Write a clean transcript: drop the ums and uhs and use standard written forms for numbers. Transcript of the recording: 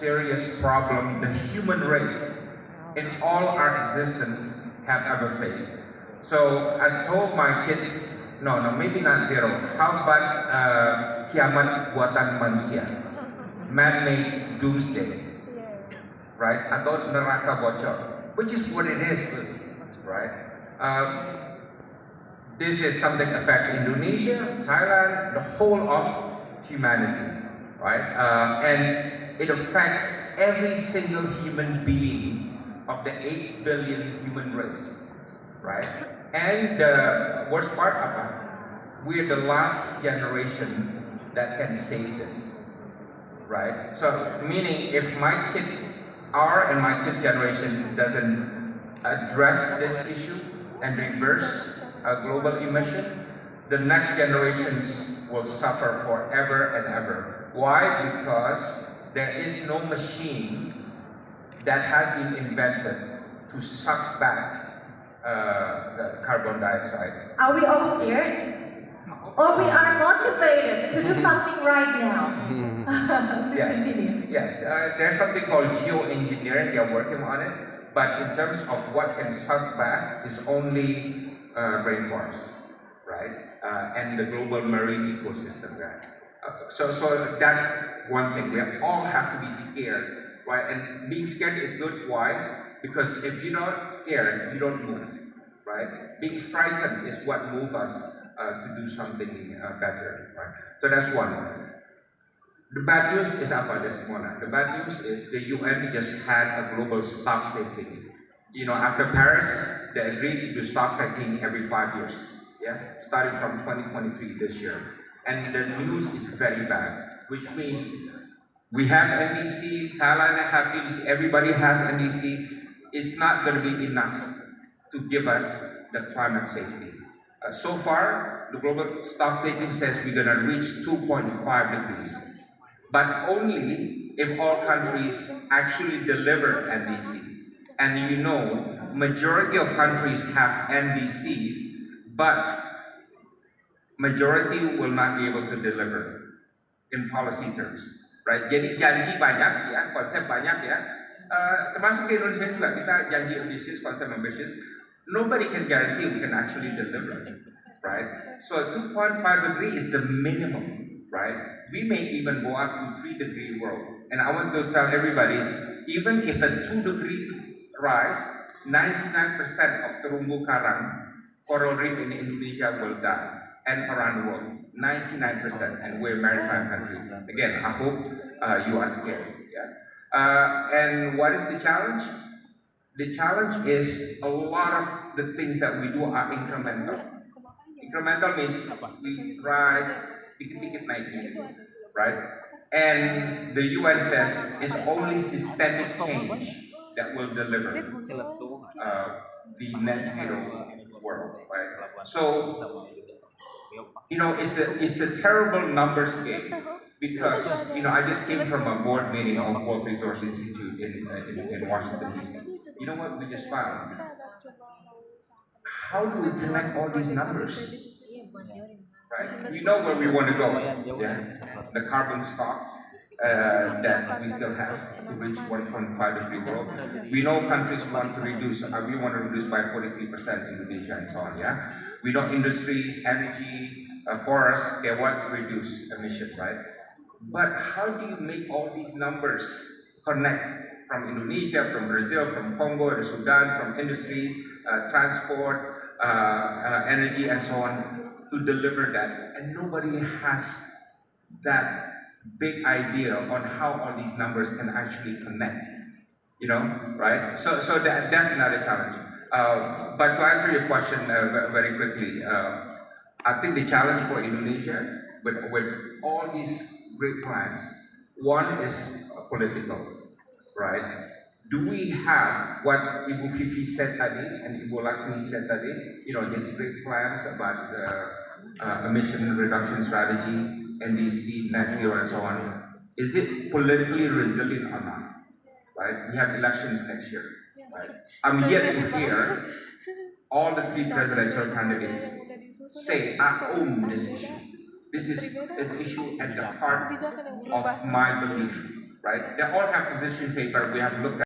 serious problem the human race in all our existence have ever faced. So I told my kids, no, maybe not zero. How about kiamat buatan manusia, man-made doomsday, right? Atau neraka bocor, which is what it is, right? This is something that affects Indonesia, Thailand, the whole of humanity, right? And it affects every single human being of the 8 billion human race, right? And the worst part about it, we're the last generation that can save this, right? So meaning if my kids and my kids' generation doesn't address this issue and reverse global emission, the next generations will suffer forever and ever. Why? Because there is no machine that has been invented to suck back the carbon dioxide. Are we all scared? Or we are motivated to do something right now? Yes, there's something called geoengineering, they're working on it, but in terms of what can suck back is only rainforests, right? And the global marine ecosystem, right? So that's one thing. We all have to be scared, right? And being scared is good. Why? Because if you're not scared, you don't move, right? Being frightened is what moves us to do something better, right? So that's one. The bad news is apa this morning. The bad news is the UN just had a global stock taking. You know, after Paris, they agreed to do stock taking every 5 years. Yeah, starting from 2023 this year. And the news is very bad, which means we have NDC, Thailand have NDC, everybody has NDC. It's not going to be enough to give us the climate safety. So far, the global stock taking says we're going to reach 2.5 degrees, but only if all countries actually deliver NDC. And you know, majority of countries have NDCs, but majority will not be able to deliver in policy terms, right? Jadi janji banyak ya, konsep banyak ya. Termasuk di Indonesia juga kita janji ambisius, konsep ambisius. Nobody can guarantee we can actually deliver, right? So 2.5 degree is the minimum, right? We may even go up to 3 degree world. And I want to tell everybody, even if a 2 degree rise, 99% of terumbu karang, coral reef in Indonesia will die, and around the world, 99%, and we're a maritime country. Again, I hope you are scared. Yeah? And what is the challenge? The challenge is a lot of the things that we do are incremental. Incremental means we rise, dikit-dikit naik, right? And the UN says it's only systemic change that will deliver the net zero world, right? So, you know, it's a terrible numbers game because, you know, I just came from a board meeting of World Resource Institute in Washington, D.C. You know what we just found? How do we connect all these numbers? Right? You know where we want to go, yeah? The carbon stock that we still have to reach 1.5 degree world. We know countries want to reduce, we want to reduce by 43% Indonesia and so on, yeah? We know industries, energy, forests, they want to reduce emissions, right? But how do you make all these numbers connect from Indonesia, from Brazil, from Congo, the Sudan, from industry, transport, energy, and so on, to deliver that? And nobody has that big idea on how all these numbers can actually connect, you know, right? So that's another challenge. But to answer your question very quickly, I think the challenge for Indonesia with all these great plans, one is political, right? Do we have what Ibu Fifi said tadi and Ibu Lakshmi said tadi, you know, these great plans about the emission reduction strategy, NDC, net zero, and so on? Is it politically resilient or not? Right? We have elections next year. Right? I'm yet to hear all the 3 presidential candidates say, I own this issue. This is an issue at the heart of my belief right? They all have position paper. We have looked at